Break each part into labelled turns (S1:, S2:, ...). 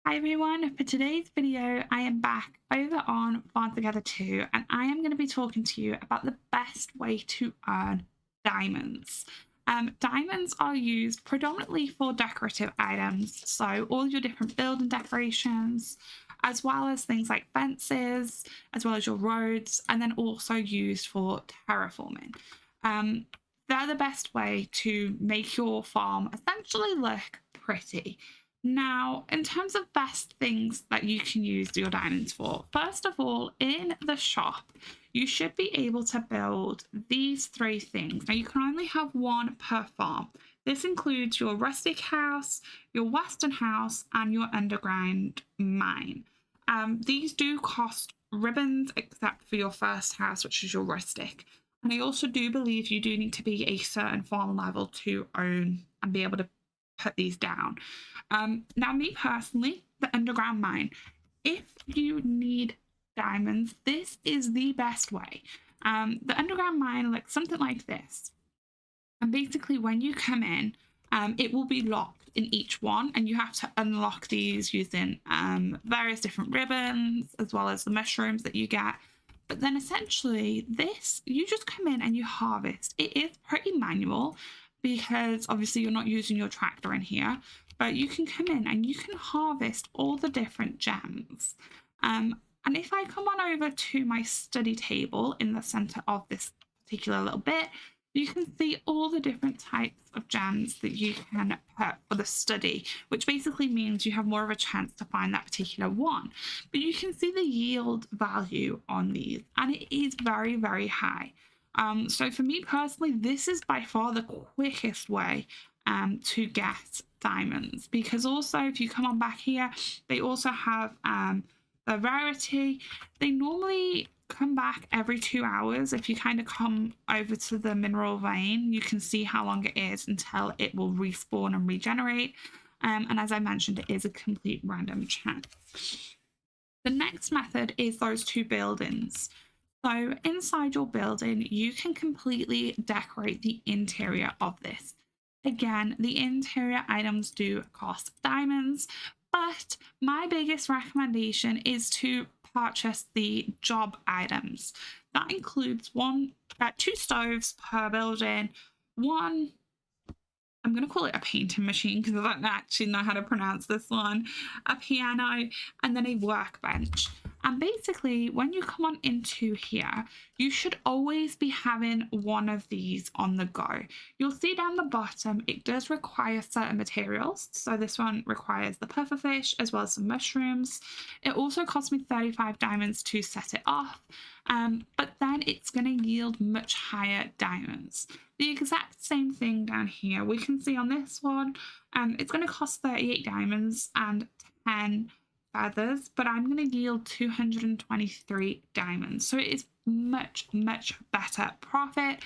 S1: Hi everyone, for today's video I am back over on Farm Together 2 and I am going to be talking to you about the best way to earn diamonds. Diamonds are used predominantly for decorative items, so all your different building decorations, as well as things like fences, as well as your roads, and then also used for terraforming. Um, they're the best way to make your farm essentially look pretty. Now, in terms of best things that you can use your diamonds for, first of all, in the shop, you should be able to build these three things. Now, you can only have one per farm. This includes your rustic house, your western house, and your underground mine. These do cost ribbons, except for your first house, which is your rustic. And I also do believe you do need to be a certain farm level to own and be able to put these down. Now, me personally, the underground mine, if you need diamonds, this is the best way. The underground mine looks something like this. And basically, when you come in, it will be locked in each one, and you have to unlock these using various different ribbons as well as the mushrooms that you get. But then essentially, this you just come in and you harvest. It is pretty manual because obviously you're not using your tractor in here, but you can come in and you can harvest all the different gems. And if I come on over to my study table in the center of this particular little bit, you can see all the different types of gems that you can put for the study, which basically means you have more of a chance to find that particular one. But you can see the yield value on these, and it is very, very high. So for me personally, this is by far the quickest way to get diamonds, because also if you come on back here, they also have the rarity. They normally come back every 2 hours. If you kind of come over to the mineral vein, you can see how long it is until it will respawn and regenerate. And as I mentioned, it is a complete random chance. The next method is those two buildings. So inside your building, you can completely decorate the interior of this. Again, the interior items do cost diamonds, but my biggest recommendation is to purchase the job items. That includes two stoves per building, one, I'm going to call it a painting machine because I don't actually know how to pronounce this one, a piano, and then a workbench. And basically, when you come on into here, you should always be having one of these on the go. You'll see down the bottom, it does require certain materials. So this one requires the pufferfish as well as some mushrooms. It also cost me 35 diamonds to set it off, but then it's going to yield much higher diamonds. The exact same thing down here. We can see on this one, it's going to cost 38 diamonds and 10 feathers, but I'm going to yield 223 diamonds. So it is much, much better profit.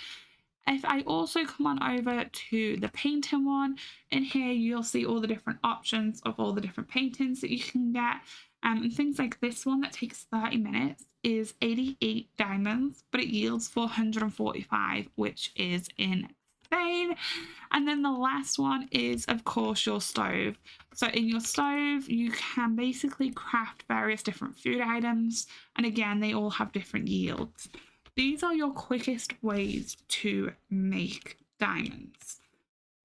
S1: If I also come on over to the painting one, in here you'll see all the different options of all the different paintings that you can get. And things like this one that takes 30 minutes is 88 diamonds, but it yields 445, which is insane. And then the last one is, of course, your stove. So in your stove, you can basically craft various different food items. And again, they all have different yields. These are your quickest ways to make diamonds.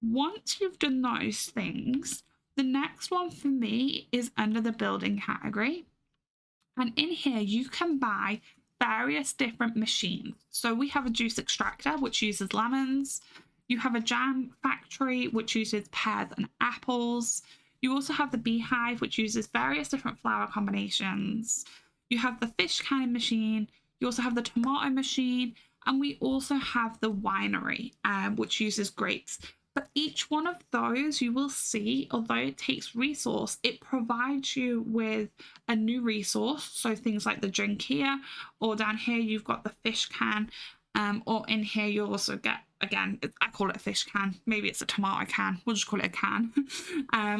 S1: Once you've done those things, the next one for me is under the building category. And in here, you can buy various different machines. So we have a juice extractor, which uses lemons. You have a jam factory, which uses pears and apples. You also have the beehive, which uses various different flower combinations. You have the fish canning machine. You also have the tomato machine. And we also have the winery, which uses grapes. But each one of those, you will see, although it takes resource, it provides you with a new resource. So things like the drink here, or down here, you've got the fish can, or in here, you'll also get, again, I call it a fish can. Maybe it's a tomato can. We'll just call it a can.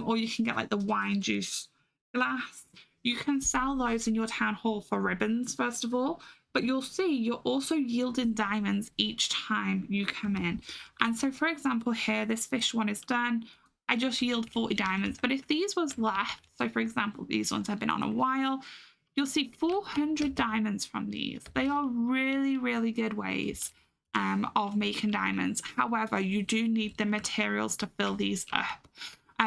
S1: Or you can get like the wine juice glass. You can sell those in your town hall for ribbons, first of all. But you'll see you're also yielding diamonds each time you come in. And so, for example, here, this fish one is done. I just yield 40 diamonds. But if these was left, so for example, these ones have been on a while, you'll see 400 diamonds from these. They are really, really good ways of making diamonds. However, you do need the materials to fill these up.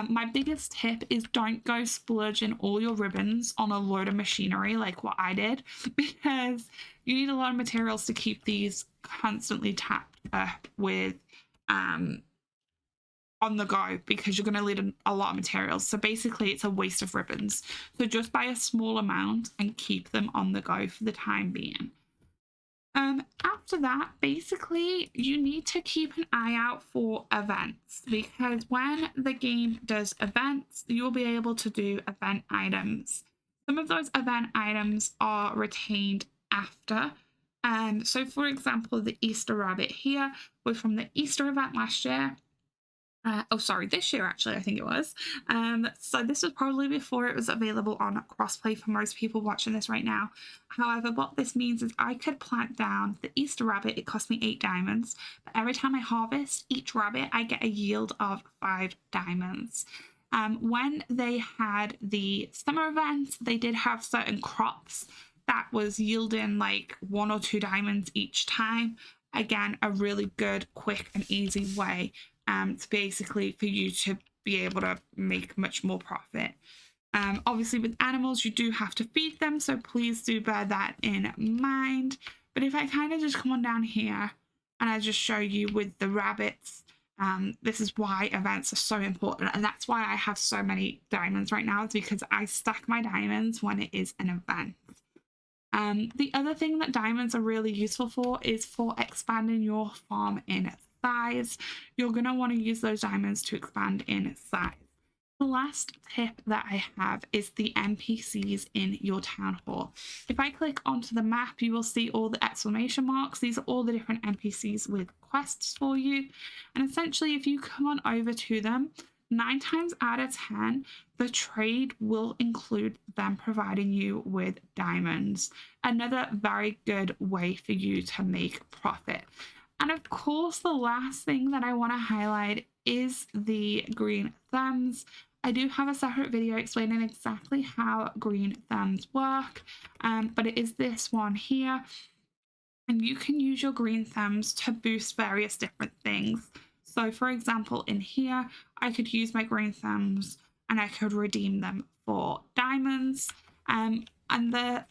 S1: My biggest tip is don't go splurging all your ribbons on a load of machinery like what I did, because you need a lot of materials to keep these constantly tapped up with on the go, because you're going to need a lot of materials. So basically it's a waste of ribbons. So just buy a small amount and keep them on the go for the time being. After that, basically, you need to keep an eye out for events, because when the game does events, you will be able to do event items. Some of those event items are retained after. So for example, the Easter rabbit here was from the Easter event last year. This year actually, I think it was. So this was probably before it was available on crossplay for most people watching this right now. However, what this means is I could plant down the Easter rabbit. It cost me 8 diamonds, but every time I harvest each rabbit, I get a yield of 5 diamonds. When they had the summer events, they did have certain crops that was yielding like 1 or 2 diamonds each time. Again, a really good, quick and easy way to basically for you to be able to make much more profit. Obviously with animals, you do have to feed them, so please do bear that in mind. But if I kind of just come on down here and I just show you with the rabbits, this is why events are so important, and that's why I have so many diamonds right now, is because I stack my diamonds when it is an event. The other thing that diamonds are really useful for is for expanding your farm in size. You're going to want to use those diamonds to expand in size. The last tip that I have is the NPCs in your town hall. If I click onto the map, you will see all the exclamation marks. These are all the different NPCs with quests for you. And essentially, if you come on over to them, 9 times out of 10, the trade will include them providing you with diamonds. Another very good way for you to make profit. And of course, the last thing that I want to highlight is the green thumbs. I do have a separate video explaining exactly how green thumbs work, but it is this one here. And you can use your green thumbs to boost various different things. So for example, in here, I could use my green thumbs and I could redeem them for diamonds. And the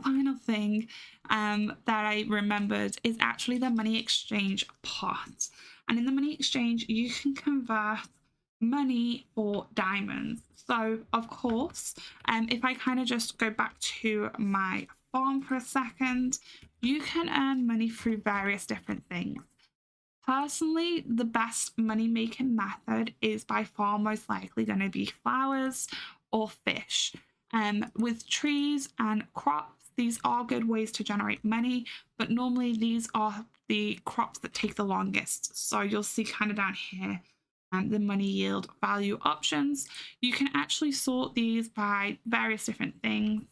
S1: final thing that I remembered is actually the money exchange pot. And in the money exchange, you can convert money for diamonds. So of course, if I kind of just go back to my farm for a second, you can earn money through various different things. Personally, the best money-making method is by far most likely going to be flowers or fish. With trees and crops, these are good ways to generate money, but normally these are the crops that take the longest. So you'll see kind of down here the money yield value options. You can actually sort these by various different things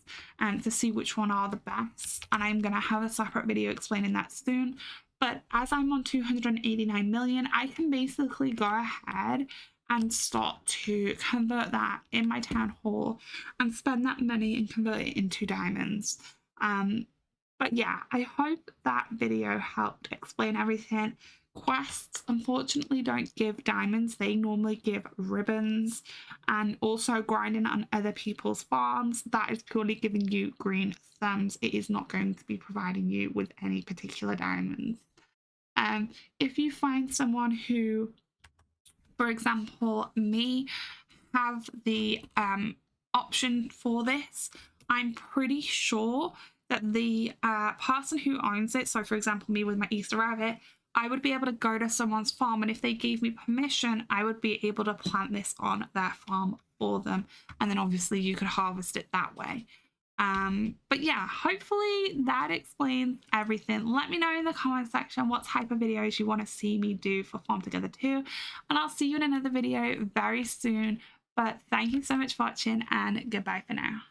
S1: to see which one are the best. And I'm going to have a separate video explaining that soon. But as I'm on 289 million, I can basically go ahead and start to convert that in my town hall and spend that money and convert it into diamonds. But yeah, I hope that video helped explain everything. Quests unfortunately don't give diamonds, they normally give ribbons, and also grinding on other people's farms, that is purely giving you green thumbs. It is not going to be providing you with any particular diamonds. If you find someone who, for example, me, have the option for this, I'm pretty sure that the person who owns it, so for example, me with my Easter rabbit, I would be able to go to someone's farm, and if they gave me permission, I would be able to plant this on their farm for them. And then obviously you could harvest it that way. But yeah, hopefully that explains everything. Let me know in the comment section what type of videos you want to see me do for Farm Together 2, and I'll see you in another video very soon. But thank you so much for watching, and goodbye for now.